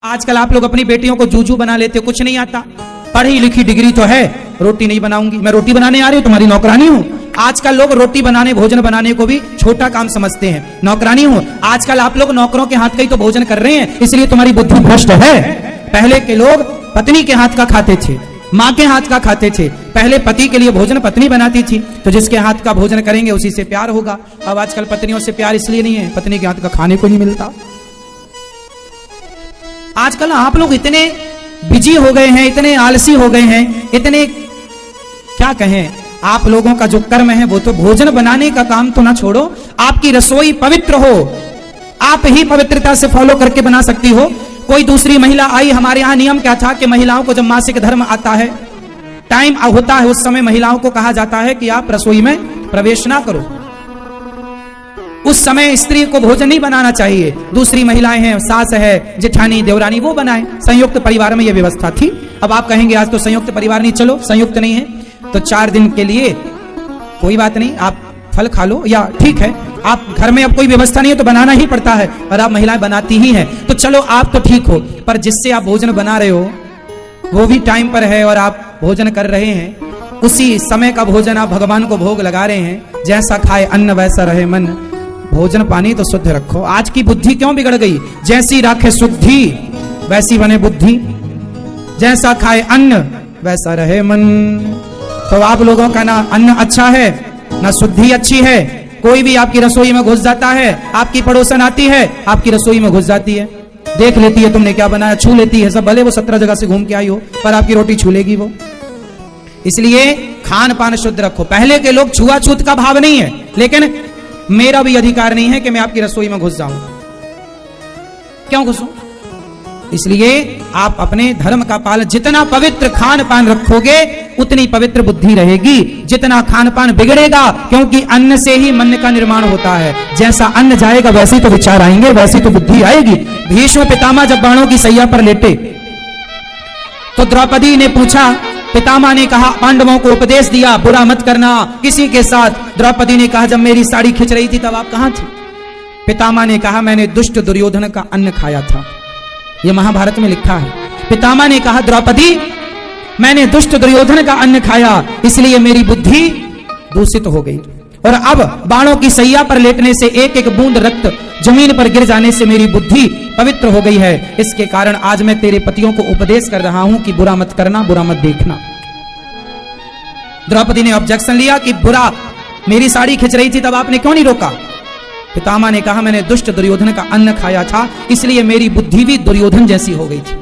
आजकल आप लोग अपनी बेटियों को जूजू बना लेते हो, कुछ नहीं आता, पढ़ी लिखी डिग्री तो है, रोटी नहीं बनाऊंगी, मैं रोटी बनाने आ रही हूँ, तुम्हारी नौकरानी हूँ। आजकल लोग रोटी बनाने भोजन बनाने को भी छोटा काम समझते हैं, नौकरानी हूँ। आजकल आप लोग नौकरों के हाथ का ही तो भोजन कर रहे हैं, इसलिए तुम्हारी बुद्धि भ्रष्ट है। पहले के लोग पत्नी के हाथ का खाते थे, माँ के हाथ का खाते थे। पहले पति के लिए भोजन पत्नी बनाती थी, तो जिसके हाथ का भोजन करेंगे उसी से प्यार होगा। अब आजकल पत्नियों से प्यार इसलिए नहीं है, पत्नी के हाथ का खाने को नहीं मिलता। आजकल आप लोग इतने बिजी हो गए हैं, इतने आलसी हो गए हैं, इतने क्या कहें, आप लोगों का जो कर्म है वो तो भोजन बनाने का काम तो ना छोड़ो, आपकी रसोई पवित्र हो, आप ही पवित्रता से फॉलो करके बना सकती हो। कोई दूसरी महिला आई, हमारे यहाँ नियम क्या था कि महिलाओं को जब मासिक धर्म आता है, टाइम होता है, उस समय महिलाओं को कहा जाता है कि आप रसोई में प्रवेश ना करो। उस समय स्त्री को भोजन नहीं बनाना चाहिए, दूसरी महिलाएं हैं, सास है, जेठानी, देवरानी, वो बनाए। संयुक्त परिवार में यह व्यवस्था थी। अब आप कहेंगे आज तो संयुक्त परिवार नहीं, चलो संयुक्त नहीं है तो 4 दिन के लिए कोई बात नहीं, आप फल खा लो, या ठीक है आप घर में अब कोई व्यवस्था नहीं है तो बनाना ही पड़ता है, और आप महिलाएं बनाती ही हैं, तो चलो आप तो ठीक हो, पर जिससे आप भोजन बना रहे हो वो भी टाइम पर है और आप भोजन कर रहे हैं, उसी समय का भोजन आप भगवान को भोग लगा रहे हैं। जैसा खाए अन्न वैसा रहे मन, भोजन पानी तो शुद्ध रखो। आज की बुद्धि क्यों बिगड़ गई? जैसी राखे शुद्धि वैसी बने बुद्धि, जैसा खाए अन्न वैसा रहे मन। तो आप लोगों का ना अन्न अच्छा है ना शुद्धि अच्छी है। कोई भी आपकी रसोई में घुस जाता है, आपकी पड़ोसन आती है, आपकी रसोई में घुस जाती है, देख लेती है तुमने क्या बनाया, छू लेती है सब, भले वो 17 जगह से घूम के आई हो, पर आपकी रोटी छू लेगी वो। इसलिए खान पान शुद्ध रखो। पहले के लोग छुआछूत का भाव नहीं है, लेकिन मेरा भी अधिकार नहीं है कि मैं आपकी रसोई में घुस जाऊं। क्यों घुसूं? इसलिए आप अपने धर्म का पालन, जितना पवित्र खान पान रखोगे उतनी पवित्र बुद्धि रहेगी। जितना खान पान बिगड़ेगा, क्योंकि अन्न से ही मन का निर्माण होता है, जैसा अन्न जाएगा वैसे तो विचार आएंगे, वैसी तो बुद्धि आएगी। भीष्म पितामह जब बाणों की सैया पर लेटे तो द्रौपदी ने पूछा, पितामह ने कहा, पांडवों को उपदेश दिया बुरा मत करना किसी के साथ। द्रौपदी ने कहा, जब मेरी साड़ी खिंच रही थी तब आप कहां थे? पितामह ने कहा, मैंने दुष्ट दुर्योधन का अन्न खाया था। यह महाभारत में लिखा है। पितामह ने कहा, द्रौपदी मैंने दुष्ट दुर्योधन का अन्न खाया, इसलिए मेरी बुद्धि दूषित हो गई, और अब बाणों की सैया पर लेटने से एक एक बूंद रक्त जमीन पर गिर जाने से मेरी बुद्धि पवित्र हो गई है। इसके कारण आज मैं तेरे पतियों को उपदेश कर रहा हूं कि बुरा मत करना, बुरा मत देखना। द्रौपदी ने ऑब्जेक्शन लिया कि बुरा, मेरी साड़ी खिंच रही थी तब आपने क्यों नहीं रोका? पितामह ने कहा, मैंने दुष्ट दुर्योधन का अन्न खाया था, इसलिए मेरी बुद्धि भी दुर्योधन जैसी हो गई थी।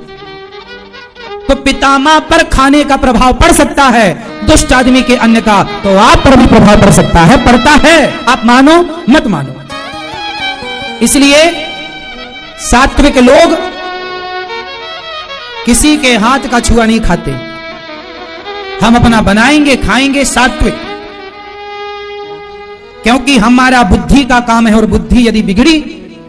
तो पितामह पर खाने का प्रभाव पड़ सकता है, दुष्ट आदमी के अन्न का तो आप पर भी प्रभाव पड़ सकता है, पड़ता है, आप मानो मत मानो। इसलिए सात्विक लोग किसी के हाथ का छुआ नहीं खाते। हम अपना बनाएंगे खाएंगे सात्विक, क्योंकि हमारा बुद्धि का काम है, और बुद्धि यदि बिगड़ी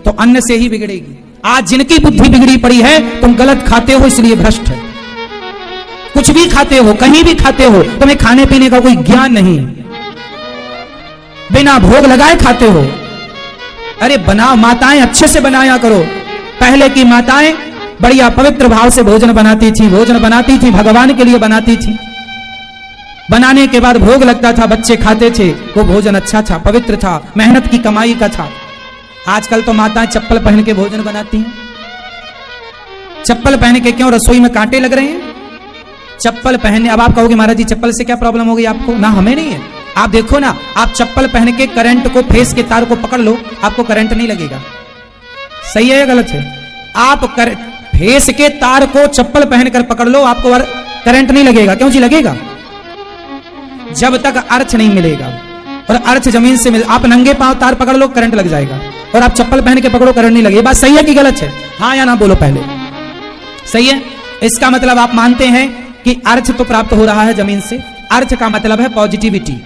तो अन्न से ही बिगड़ेगी। आज जिनकी बुद्धि बिगड़ी पड़ी है, तुम गलत खाते हो इसलिए भ्रष्ट है। कुछ भी खाते हो, कहीं भी खाते हो, तुम्हें खाने पीने का कोई ज्ञान नहीं, बिना भोग लगाए खाते हो। अरे बनाओ, माताएं अच्छे से बनाया करो। पहले की माताएं बढ़िया पवित्र भाव से भोजन बनाती थी, भोजन बनाती थी, भगवान के लिए बनाती थी। बनाने के बाद भोग लगता था, बच्चे खाते थे, वो भोजन अच्छा था, पवित्र था, मेहनत की कमाई का था। आजकल तो माताएं चप्पल पहन के भोजन बनाती हैं। चप्पल पहन के क्यों? रसोई में कांटे लग रहे हैं चप्पल पहनने। अब आप कहोगे, महाराज जी चप्पल से क्या प्रॉब्लम हो गई आपको? ना, हमें नहीं है। आप देखो ना, आप चप्पल पहन के करंट को, फेस के तार को पकड़ लो, आपको करंट नहीं लगेगा। सही है या गलत है? आप फेस के तार को चप्पल पहनकर पकड़ लो, आपको करंट नहीं लगेगा। क्यों जी लगेगा? जब तक अर्थ नहीं मिलेगा, और अर्थ जमीन से आप नंगे पांव तार पकड़ लो, करंट लग जाएगा, और आप चप्पल पहन के पकड़ो, करंट नहीं लगेगा। बात सही है कि गलत है? हाँ या ना बोलो पहले। सही है। इसका मतलब आप मानते हैं कि अर्थ तो प्राप्त हो रहा है जमीन से। अर्थ का मतलब है पॉजिटिविटी।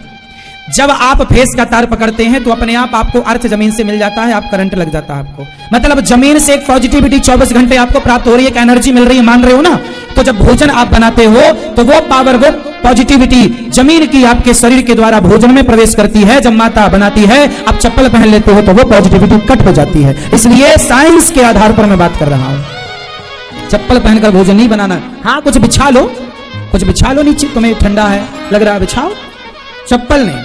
जब आप फेस का तार पकड़ते हैं तो अपने आप आपको अर्थ जमीन से मिल जाता है, आप करंट लग जाता है आपको। मतलब जमीन से एक पॉजिटिविटी 24 घंटे आपको प्राप्त हो रही है, एक एनर्जी मिल रही है, मान रहे हो ना? तो जब भोजन आप बनाते हो तो वो पावर, वो पॉजिटिविटी जमीन की आपके शरीर के द्वारा भोजन में प्रवेश करती है। जब माता बनाती है, आप चप्पल पहन लेते हो तो वो पॉजिटिविटी कट हो जाती है। इसलिए साइंस के आधार पर मैं बात कर रहा हूं। चप्पल पहनकर भोजन नहीं बनाना। हाँ कुछ बिछा लो, कुछ बिछा लो नीचे, तुम्हें ठंडा है लग रहा है बिछाओ, चप्पल नहीं।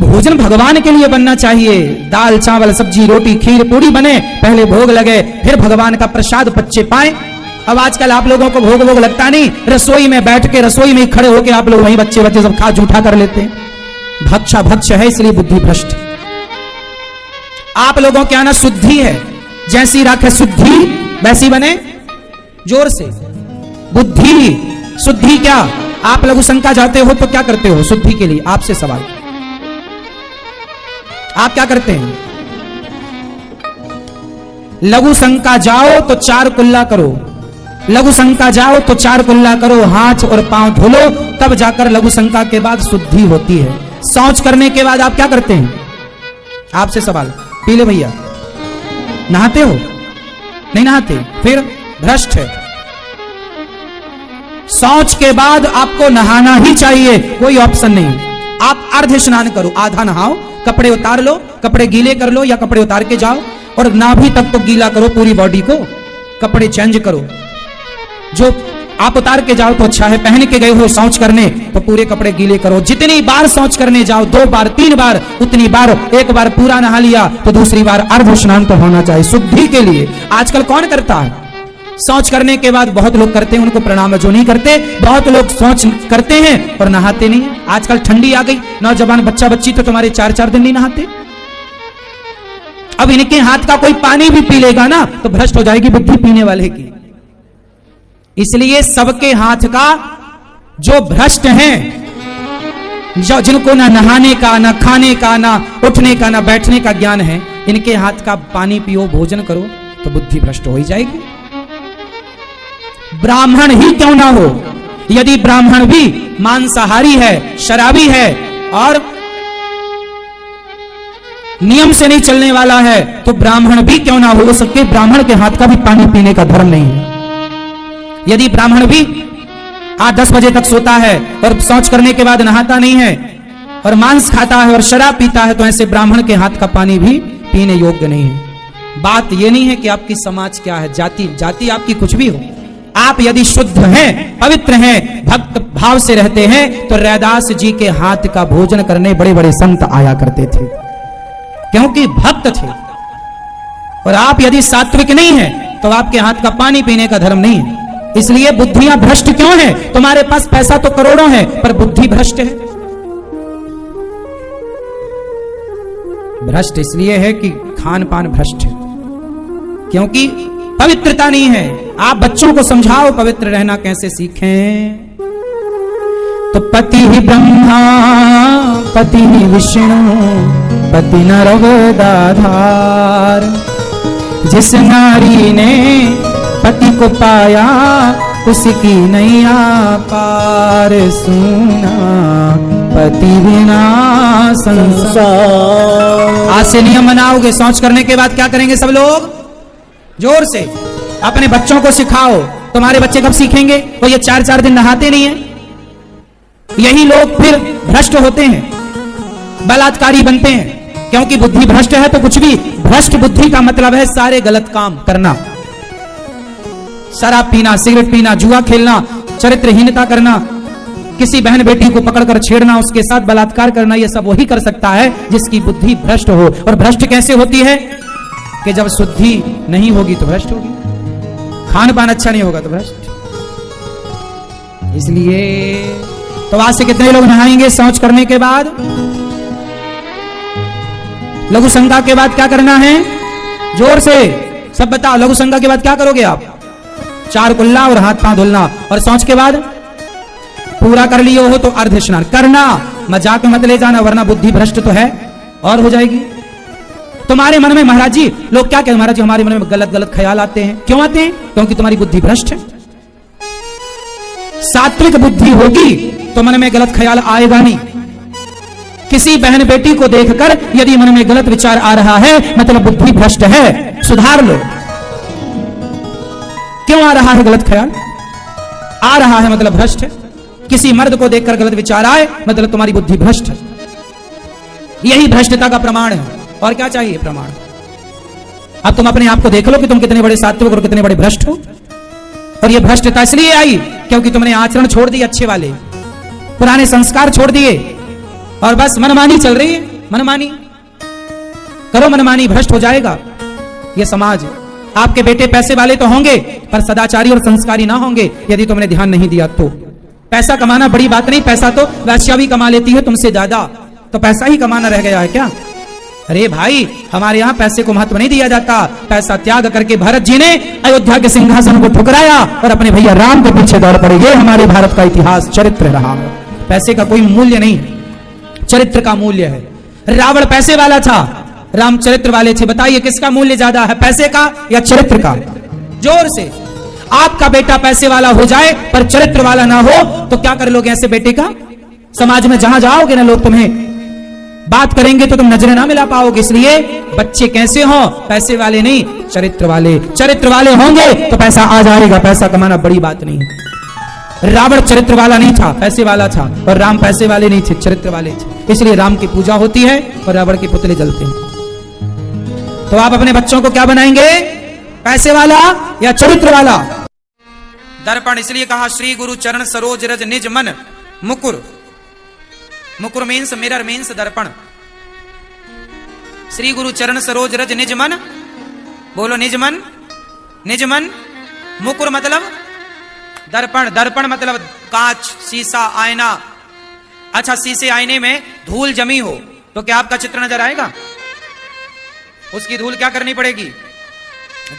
भोजन भगवान के लिए बनना चाहिए। दाल चावल सब्जी रोटी खीर पूरी बने, पहले भोग लगे, फिर भगवान का प्रसाद बच्चे पाए। अब आजकल आप लोगों को भोग भोग लगता नहीं, रसोई में बैठ के रसोई में खड़े होके आप लोग वही बच्चे बच्चे सब खा जूठा कर लेते हैं। भक्षा भक्ष है इसलिए बुद्धि भ्रष्ट। आप लोगों के आना शुद्धि है, जैसी राखे शुद्धि वैसी बने। जोर से बुद्धि शुद्धि। क्या आप लघु शंका जाते हो तो क्या करते हो शुद्धि के लिए? आपसे सवाल, आप क्या करते हैं? लघु शंका जाओ तो 4 कुल्ला करो, लघु शंका जाओ तो 4 कुल्ला करो, हाथ और पांव धुलो, तब जाकर लघु शंका के बाद शुद्धि होती है। शौच करने के बाद आप क्या करते हैं? आपसे सवाल, पीले भैया नहाते हो? नहीं नहाते, फिर भ्रष्ट है। शौच के बाद आपको नहाना ही चाहिए, कोई ऑप्शन नहीं। आप अर्ध स्नान करो, आधा नहाओ, कपड़े उतार लो, कपड़े गीले कर लो या कपड़े उतार के जाओ, और नाभि तक तो गीला करो पूरी बॉडी को, कपड़े चेंज करो। जो आप उतार के जाओ तो अच्छा है, पहन के गए हो शौच करने तो पूरे कपड़े गीले करो। जितनी बार शौच करने जाओ, 2 बार 3 बार, उतनी बार, एक बार पूरा नहा लिया तो दूसरी बार अर्ध स्नान तो होना चाहिए शुद्धि के लिए। आजकल कौन करता है? शौच करने के बाद बहुत लोग करते हैं, उनको प्रणाम है। जो नहीं करते, बहुत लोग शौच करते हैं और नहाते नहीं। आजकल ठंडी आ गई, नौजवान बच्चा बच्ची तो तुम्हारे 4-4 दिन नहीं नहाते। अब इनके हाथ का कोई पानी भी पी लेगा ना तो भ्रष्ट हो जाएगी बुद्धि पीने वाले की। इसलिए सबके हाथ का जो भ्रष्ट हैं, जो जिनको ना नहाने का, ना खाने का, ना उठने का, ना बैठने का ज्ञान है, इनके हाथ का पानी पियो, भोजन करो तो बुद्धि भ्रष्ट हो ही जाएगी। ब्राह्मण ही क्यों ना हो, यदि ब्राह्मण भी मांसाहारी है, शराबी है और नियम से नहीं चलने वाला है, तो ब्राह्मण भी क्यों ना हो सकते, ब्राह्मण के हाथ का भी पानी पीने का धर्म नहीं है। यदि ब्राह्मण भी 8-10 बजे तक सोता है और शौच करने के बाद नहाता नहीं है और मांस खाता है और शराब पीता है, तो ऐसे ब्राह्मण के हाथ का पानी भी पीने योग्य नहीं है। बात यह नहीं है कि आपकी समाज क्या है, जाति आपकी कुछ भी हो, आप यदि शुद्ध हैं, पवित्र हैं, भक्त भाव से रहते हैं, तो रैदास जी के हाथ का भोजन करने बड़े बड़े संत आया करते थे, क्योंकि भक्त थे। और आप यदि सात्विक नहीं हैं तो आपके हाथ का पानी पीने का धर्म नहीं है। इसलिए बुद्धियां भ्रष्ट क्यों है? तुम्हारे पास पैसा तो करोड़ों है पर बुद्धि भ्रष्ट है। भ्रष्ट इसलिए है कि खान पान भ्रष्ट है, क्योंकि पवित्रता नहीं है। आप बच्चों को समझाओ पवित्र रहना कैसे सीखें। तो पति ही ब्रह्मा पति ही विष्णु पति नरवदाधार, जिस नारी ने पति को पाया उसकी नैया पार, सुना पति बिना संसार। आज से नियम बनाओगे, शौच करने के बाद क्या करेंगे सब लोग? जोर से अपने बच्चों को सिखाओ। तुम्हारे बच्चे कब सीखेंगे? वो ये 4-4 दिन नहाते नहीं है। यही लोग फिर भ्रष्ट होते हैं, बलात्कारी बनते हैं, क्योंकि बुद्धि भ्रष्ट है। तो कुछ भी भ्रष्ट बुद्धि का मतलब है सारे गलत काम करना, शराब पीना, सिगरेट पीना, जुआ खेलना, चरित्रहीनता करना, किसी बहन बेटी को पकड़कर छेड़ना, उसके साथ बलात्कार करना, यह सब वही कर सकता है जिसकी बुद्धि भ्रष्ट हो। और भ्रष्ट कैसे होती है? कि जब शुद्धि नहीं होगी तो भ्रष्ट होगी, खान पान अच्छा नहीं होगा तो भ्रष्ट। इसलिए तो आज से कितने लोग नहाएंगे शौच करने के बाद? लघु शंका के बाद क्या करना है? जोर से सब बताओ। लघु शंका के बाद क्या करोगे आप? 4 कुल्ला और हाथ पांव धुलना। और शौच के बाद पूरा कर लिए हो तो अर्ध स्नान करना। मजाक में मत ले जाना, वरना बुद्धि भ्रष्ट तो है और हो जाएगी। तुम्हारे मन में महाराज जी लोग क्या कहते? महाराज जी हमारे मन में गलत गलत ख्याल आते हैं। क्यों आते हैं? क्योंकि तुम्हारी बुद्धि भ्रष्ट है। सात्विक बुद्धि होगी तो मन में गलत ख्याल आएगा नहीं। किसी बहन बेटी को देखकर यदि मन में गलत विचार आ रहा है मतलब बुद्धि भ्रष्ट है, सुधार लो। क्यों आ रहा है गलत ख्याल? आ रहा है मतलब भ्रष्ट है। किसी मर्द को देखकर गलत विचार आए मतलब तुम्हारी बुद्धि भ्रष्ट है। यही भ्रष्टता का प्रमाण है। और क्या चाहिए प्रमाण? अब तुम अपने आप को देख लो कि तुम कितने बड़े सात्विक और कितने बड़े भ्रष्ट हो। और ये भ्रष्टता इसलिए आई क्योंकि तुमने आचरण छोड़ दिए अच्छे वाले, पुराने संस्कार छोड़ दिए और बस मनमानी चल रही है। मनमानी करो, मनमानी, भ्रष्ट हो जाएगा ये समाज। आपके बेटे पैसे वाले तो होंगे पर सदाचारी और संस्कारी ना होंगे यदि तुमने ध्यान नहीं दिया तो। पैसा कमाना बड़ी बात नहीं, पैसा तो वैश्या भी कमा लेती है तुमसे ज्यादा, तो पैसा ही कमाना रह गया है क्या? अरे भाई, हमारे यहाँ पैसे को महत्व नहीं दिया जाता। पैसा त्याग करके भरत जी ने अयोध्या के सिंहासन को ठुकराया और अपने भैया राम के पीछे दौड़ पड़े। ये हमारे भारत का इतिहास, चरित्र रहा है। पैसे का कोई मूल्य नहीं, चरित्र का मूल्य है। रावण पैसे वाला था, राम चरित्र वाले थे। बताइए किसका मूल्य ज्यादा है, पैसे का या चरित्र का? जोर से। आपका बेटा पैसे वाला हो जाए पर चरित्र वाला ना हो तो क्या कर लोगे ऐसे बेटे का? समाज में जहां जाओगे ना लोग तुम्हें बात करेंगे तो तुम नजरें ना मिला पाओगे। इसलिए बच्चे कैसे हो? पैसे वाले नहीं, चरित्र वाले। चरित्र वाले होंगे तो पैसा आ जाएगा। पैसा कमाना बड़ी बात नहीं है। रावण चरित्र वाला नहीं था, पैसे वाला था, और राम पैसे वाले नहीं थे, चरित्र वाले थे। इसलिए राम की पूजा होती है और रावण के पुतले जलते हैं। तो आप अपने बच्चों को क्या बनाएंगे, पैसे वाला या चरित्र वाला? दर्पण इसलिए कहा श्री गुरु चरण सरोज रज निज मन मुकुर। मुकुर मीन्स मिरर, मीन्स दर्पण। श्री गुरु चरण सरोज रज निज मन, बोलो निज मन, निज मन। मुकुर मतलब दर्पण, दर्पण मतलब कांच, शीशा, आईना। अच्छा, शीशे आईने में धूल जमी हो तो क्या आपका चित्र नजर आएगा? उसकी धूल क्या करनी पड़ेगी?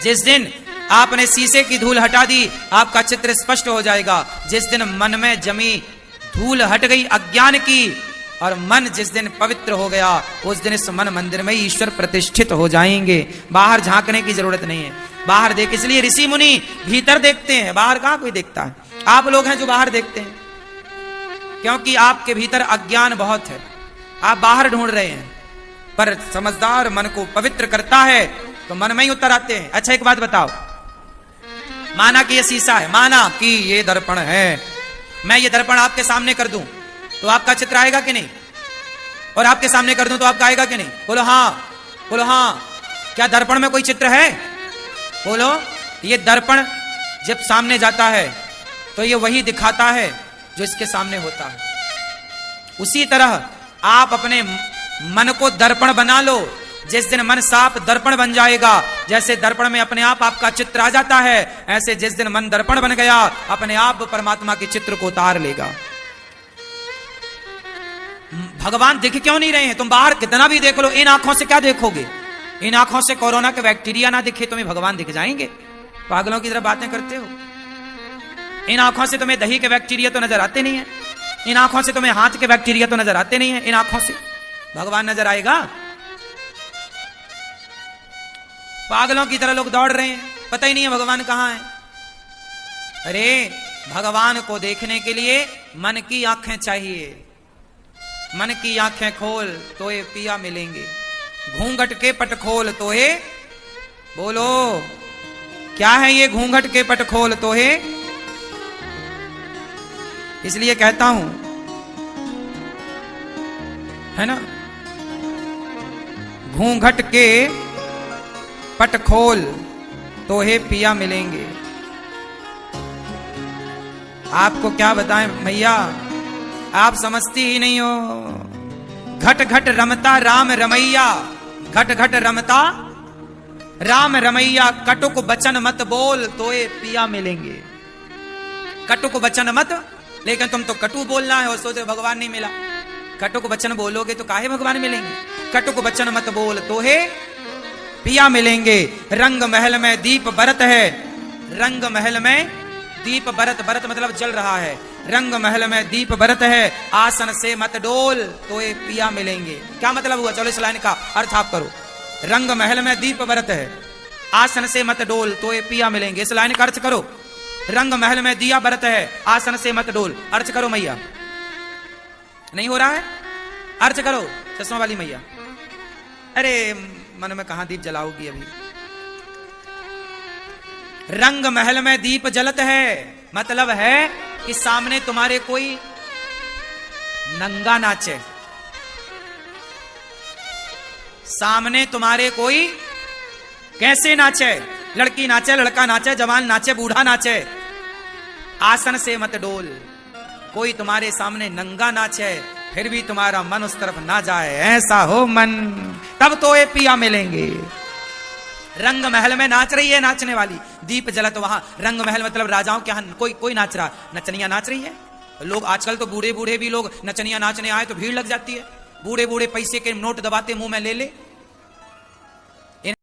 जिस दिन आपने शीशे की धूल हटा दी आपका चित्र स्पष्ट हो जाएगा। जिस दिन मन में जमी धूल हट गई अज्ञान की और मन जिस दिन पवित्र हो गया उस दिन इस मन मंदिर में ईश्वर प्रतिष्ठित हो जाएंगे। बाहर झांकने की जरूरत नहीं है। बाहर देख, इसलिए ऋषि मुनि भीतर देखते हैं, बाहर कहां कोई देखता है। आप लोग हैं जो बाहर देखते हैं क्योंकि आपके भीतर अज्ञान बहुत है। आप बाहर ढूंढ रहे हैं पर समझदार मन को पवित्र करता है तो मन में ही उत्तर आते हैं। अच्छा, एक बात बताओ, माना कि ये शीशा है, माना कि ये दर्पण है, मैं ये दर्पण आपके सामने कर दूं तो आपका चित्र आएगा कि नहीं? और आपके सामने कर दूं तो आपका आएगा कि नहीं? बोलो हाँ, बोलो हाँ। क्या दर्पण में कोई चित्र है? बोलो। ये दर्पण जब सामने जाता है तो ये वही दिखाता है जो इसके सामने होता है। उसी तरह आप अपने मन को दर्पण बना लो। जिस दिन मन साफ दर्पण बन जाएगा, जैसे दर्पण में अपने आप आपका चित्र आ जाता है, ऐसे जिस दिन मन दर्पण बन गया अपने आप परमात्मा के चित्र को उतार लेगा। भगवान दिख क्यों नहीं रहे हैं? तुम बाहर कितना भी देख लो, इन आंखों से क्या देखोगे? इन आंखों से कोरोना के बैक्टीरिया ना दिखे तुम्हें भगवान दिख जाएंगे? पागलों की तरह बातें करते हो। इन आंखों से तुम्हें दही के बैक्टीरिया तो नजर आते नहीं है, इन आंखों से तुम्हें हाथ के बैक्टीरिया तो नजर आते नहीं है। इन आंखों से भगवान नजर आएगा? पागलों की तरह लोग दौड़ रहे हैं, पता ही नहीं है भगवान कहां है। अरे भगवान को देखने के लिए मन की आंखें चाहिए। मन की आंखें खोल तो ये पिया मिलेंगे, घूंघट के पट खोल तो है। बोलो क्या है ये घूंघट के पट खोल तो है? इसलिए कहता हूं, है ना, घूंघट के पट खोल तो हे पिया मिलेंगे। आपको क्या बताएं भैया, आप समझती ही नहीं हो। घट घट रमता राम रमैया, घट घट रमता राम रमैया। कटुक बचन मत बोल तो ये पिया मिलेंगे। कटुक बचन मत, लेकिन तुम तो कटु बोलना है और सोच रहे भगवान नहीं मिला। कटुक बचन बोलोगे तो काहे भगवान मिलेंगे? कटुक बचन मत बोल तो हे पिया मिलेंगे। रंग महल में दीप बरत है, रंग महल में दीप बरत, बरत मतलब जल रहा है। रंग महल में दीप बरत है, आसन से मत डोल तो ये पिया मिलेंगे। क्या मतलब हुआ? चलो इस लाइन का अर्थ आप करो। रंग महल में दीप बरत है, आसन से मत डोल तो ये पिया मिलेंगे। इस लाइन का अर्थ करो। रंग महल में दिया बरत है, आसन से मत डोल। अर्थ करो मैया। नहीं हो रहा है? अर्थ करो चश्मा वाली मैया। अरे मन में कहां दीप जलाओगी अभी। रंग महल में दीप जलत है मतलब है कि सामने तुम्हारे कोई नंगा नाचे, सामने तुम्हारे कोई कैसे नाचे? लड़की नाचे, लड़का नाचे, जवान नाचे, बूढ़ा नाचे। आसन से मत डोल। कोई तुम्हारे सामने नंगा नाचे, फिर भी तुम्हारा मन उस तरफ ना जाए, ऐसा हो मन, तब तो ये पिया मिलेंगे। रंग महल में नाच रही है नाचने वाली, दीप जलत वहां। रंग महल मतलब राजाओं के यहां कोई नाच रहा, नचनिया नाच रही है। लोग आजकल तो बूढ़े बूढ़े भी लोग नचनिया नाचने आए तो भीड़ लग जाती है। बूढ़े बूढ़े पैसे के नोट दबाते मुंह में ले ले,